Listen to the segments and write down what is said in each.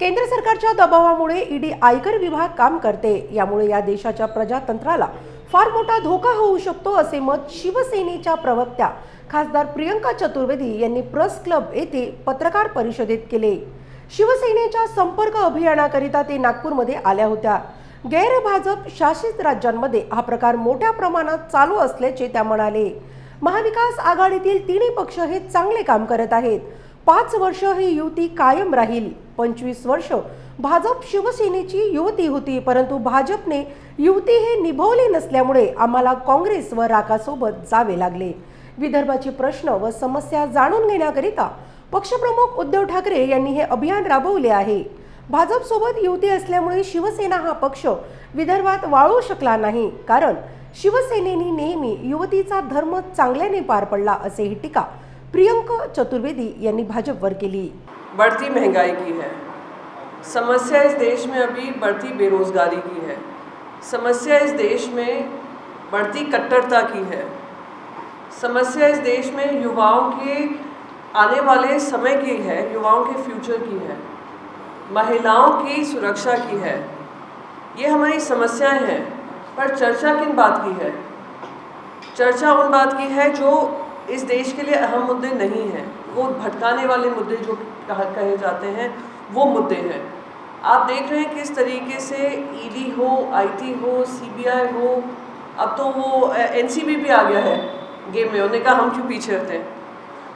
केंद्र सरकारच्या दबावामुळे ईडी आयकर विभाग काम करते, यामुळे या देशाच्या प्रजातंत्राला फार मोठा धोका होऊ शकतो असे मत शिवसेनेच्या प्रवक्त्या खासदार प्रियंका चतुर्वेदी यांनी प्रेस क्लब येथे पत्रकार परिषदेत केले। शिवसेनेच्या संपर्क अभियानाकरिता ते नागपूरमध्ये आल्या होत्या। गैर भाजप शासित राज्यांमध्ये हा प्रकार मोठ्या प्रमाणात चालू असल्याचे त्या म्हणाले। महाविकास आघाडीतील तिन्ही पक्ष हे चांगले काम करत आहेत। 5 वर्ष ही युती कायम राहील। 25 वर्ष भाजप शिवसेनेची युती होती, परंतु भाजपने युती हे निभावली नसल्यामुळे आम्हाला काँग्रेस व राकासोबत जावे लागले। विदर्भाचे प्रश्न व समस्या जाणून घेण्याकरिता पक्षप्रमुख उद्धव ठाकरे यांनी हे अभियान राबवले आहे। भाजप सोबत युती असल्यामुळे शिवसेना हा पक्ष विदर्भात वाळू शकला नाही, कारण शिवसेनेने नेहमी युतीचा धर्म चांगल्याने पार पडला असे टीका प्रियंका चतुर्वेदी यांनी भाजपवर केली। बढ़ती महंगाई की है समस्या, इस देश में अभी बढ़ती बेरोजगारी की है समस्या, इस देश में बढ़ती कट्टरता की है समस्या, इस देश में युवाओं के आने वाले समय की है, युवाओं के फ्यूचर की है, महिलाओं की सुरक्षा की है। ये हमारी समस्याएं हैं, पर चर्चा किन बात की है? चर्चा उन बात की है जो इस देश के लिए अहम मुद्दे नहीं हैं, वो भटकाने वाले मुद्दे जो कहे जाते हैं वो मुद्दे हैं। आप देख रहे हैं किस तरीके से ईडी हो, आईटी हो, सीबीआई हो, अब तो वो एनसीबी भी आ गया है गेम में। उन्होंने कहा हम क्यों पीछे रहते हैं,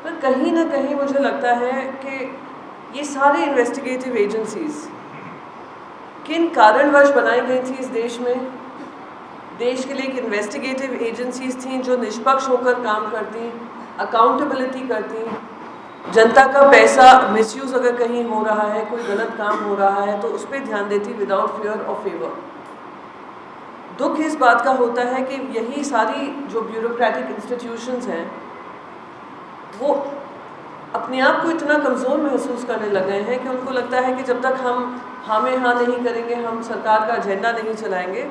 पर कहीं ना कहीं मुझे लगता है कि ये सारे इन्वेस्टिगेटिव एजेंसीज किन कारणवश बनाई गई थी इस देश में। देश के लिए एक इन्वेस्टिगेटिव एजेंसीज थी जो निष्पक्ष होकर काम करती, अकाउंटेबिलिटी करती, जनता का पैसा मिसयूज अगर कहीं हो रहा है, कोई गलत काम हो रहा है तो उस पर ध्यान देती विदाउट फियर और फेवर। दुख इस बात का होता है कि यही सारी जो ब्यूरोक्रेटिक इंस्टीट्यूशंस हैं वो अपने आप को इतना कमज़ोर महसूस करने लगे हैं कि उनको लगता है कि जब तक हम हाँ में हाँ नहीं करेंगे, हम सरकार का एजेंडा नहीं चलाएंगे,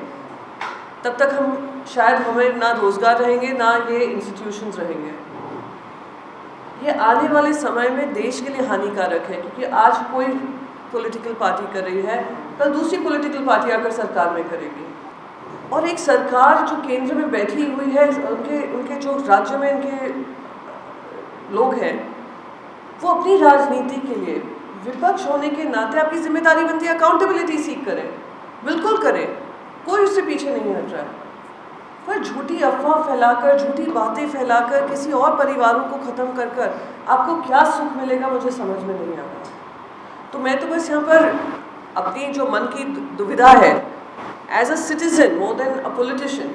तब तक हम शायद हमें ना रोज़गार रहेंगे ना ये इंस्टीट्यूशंस रहेंगे। ये आने वाले समय में देश के लिए हानिकारक है, क्योंकि आज कोई पॉलिटिकल पार्टी कर रही है, कल दूसरी पॉलिटिकल पार्टी आकर सरकार में करेगी, और एक सरकार जो केंद्र में बैठी हुई है, उनके जो राज्य में इनके लोग हैं वो अपनी राजनीति के लिए विपक्ष होने के नाते आपकी जिम्मेदारी बनती है अकाउंटेबिलिटी सीख करें, बिल्कुल करें, कोई उससे पीछे नहीं हट रहा है। पर झूठी अफवाह फैलाकर, झूठी बातें फैलाकर, किसी और परिवारों को ख़त्म कर कर आपको क्या सुख मिलेगा, मुझे समझ में नहीं आ रहा। तो मैं तो बस यहाँ पर अपनी जो मन की दुविधा है as a citizen more than a politician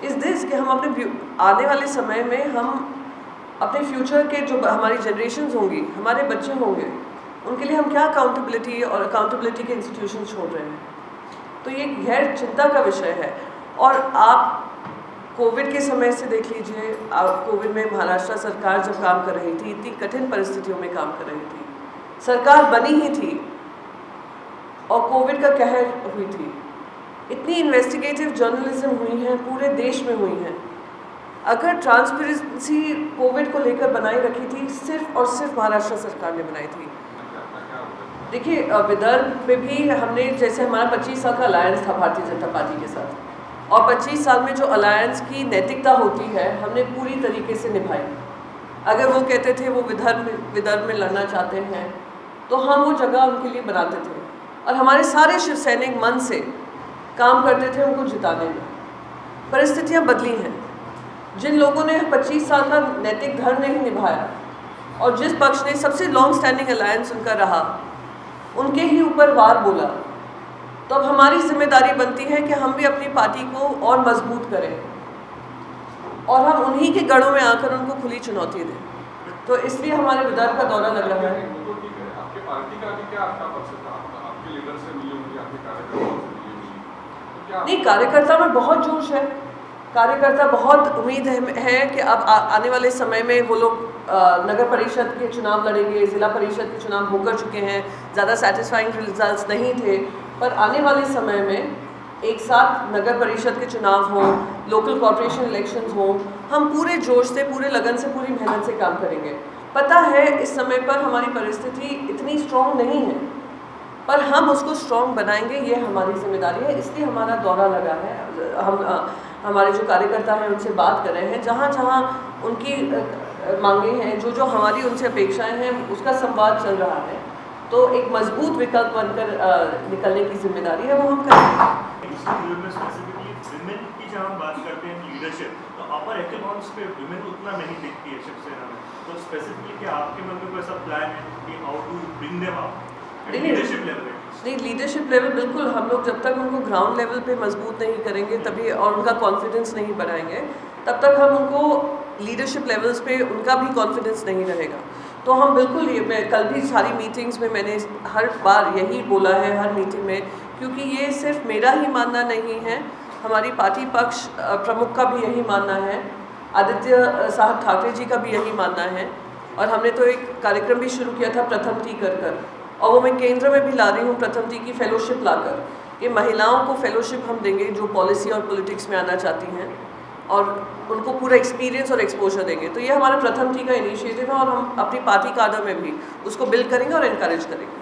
is this कि हम अपने आने वाले समय में हम अपने फ्यूचर के जो हमारी जनरेशन्स होंगी, हमारे बच्चे होंगे, उनके लिए हम क्या अकाउंटेबिलिटी और अकाउंटेबिलिटी के इंस्टीट्यूशन छोड़ रहे हैं। तो ये गहर चिंता का विषय है। और आप कोविड के समय से देख लीजिए, आप कोविड में महाराष्ट्र सरकार जब काम कर रही थी, इतनी कठिन परिस्थितियों में काम कर रही थी, सरकार बनी ही थी और कोविड का कहर हुई थी। इतनी इन्वेस्टिगेटिव जर्नलिज्म हुई है, पूरे देश में हुई है। अगर ट्रांसपेरेंसी कोविड को लेकर बनाई रखी थी, सिर्फ और सिर्फ महाराष्ट्र सरकार ने बनाई थी। देखिए, विदर्भ में भी हमने, जैसे हमारा 25 साल का अलायंस था भारतीय जनता पार्टी के साथ, और 25 साल में जो अलायंस की नैतिकता होती है हमने पूरी तरीके से निभाई। अगर वो कहते थे वो विदर्भ में लड़ना चाहते हैं तो हम वो जगह उनके लिए बनाते थे, और हमारे सारे शिव सैनिक मन से काम करते थे उनको जिताने में। परिस्थितियाँ बदली हैं। जिन लोगों ने 25 साल का नैतिक धर्म नहीं निभाया और जिस पक्ष ने सबसे लॉन्ग स्टैंडिंग अलायंस उनका रहा, उनके ही ऊपर वार बोला, तो अब हमारी जिम्मेदारी बनती है कि हम भी अपनी पार्टी को और मजबूत करें और हम उन्हीं के गढ़ों में आकर उनको खुली चुनौती दें। तो इसलिए हमारे विदर्भ का दौरा लग रहा है। आपके पार्टी का भी क्या आपका पक्ष था? आपके लीडर से मिली होंगी, आपके कार्यकर्ताओं से मिली होंगी, तो क्या? नहीं, कार्यकर्ता में बहुत जोश है। कार्यकर्ता बहुत उम्मीद है कि अब आने वाले समय में वो लोग नगर परिषद के चुनाव लड़ेंगे, ज़िला परिषद के चुनाव होकर चुके हैं, ज़्यादा सेटिस्फाइंग रिजल्ट्स नहीं थे, पर आने वाले समय में एक साथ नगर परिषद के चुनाव हों, लोकल कॉर्पोरेशन इलेक्शंस हों, हम पूरे जोश से, पूरे लगन से, पूरी मेहनत से काम करेंगे। पता है इस समय पर हमारी परिस्थिति इतनी स्ट्रॉन्ग नहीं है, पर हम उसको स्ट्रॉन्ग बनाएंगे, ये हमारी जिम्मेदारी है। इसलिए हमारा दौरा लगा है। हम हमारे जो कार्यकर्ता हैं उनसे बात कर रहे हैं, जहाँ जहाँ उनकी मांगे हैं, जो जो हमारी उनसे अपेक्षाएं हैं, उसका संवाद चल रहा है। तो एक मजबूत विकल्प बनकर निकलने की जिम्मेदारी है, वो हम करेंगे। स्पेसिफिकली विमेन की जब हम बात करते हैं लीडरशिप, तो अपर एचेलॉन्स पे विमेन उतना नहीं दिखती है शिवसेना में। तो स्पेसिफिकली क्या आपके मन में कोई ऐसा प्लान है कि how to bring them up leadership level? नहीं, लीडरशिप लेवल बिल्कुल हम लोग जब तक उनको ग्राउंड लेवल पे मजबूत नहीं करेंगे तभी, और उनका कॉन्फिडेंस नहीं बढ़ाएंगे, तब तक हम उनको लीडरशिप लेवल्स पे उनका भी कॉन्फिडेंस नहीं रहेगा। तो हम बिल्कुल ये, मैं कल भी सारी मीटिंग्स में मैंने हर बार यही बोला है, हर मीटिंग में, क्योंकि ये सिर्फ मेरा ही मानना नहीं है, हमारी पार्टी पक्ष प्रमुख का भी यही मानना है, आदित्य साहब ठाकरे जी का भी यही मानना है। और हमने तो एक कार्यक्रम भी शुरू किया था प्रथम टी कर, और वो मैं केंद्र में भी ला रही हूँ प्रथम टी की फेलोशिप लाकर। ये महिलाओं को फेलोशिप हम देंगे जो पॉलिसी और पॉलिटिक्स में आना चाहती हैं, और उनको पूरा एक्सपीरियंस और एक्सपोजर देंगे। तो ये हमारा प्रथम टी का इनिशिएटिव है, और हम अपनी पार्टी काडर में भी उसको बिल्ड करेंगे और इनकरेज करेंगे।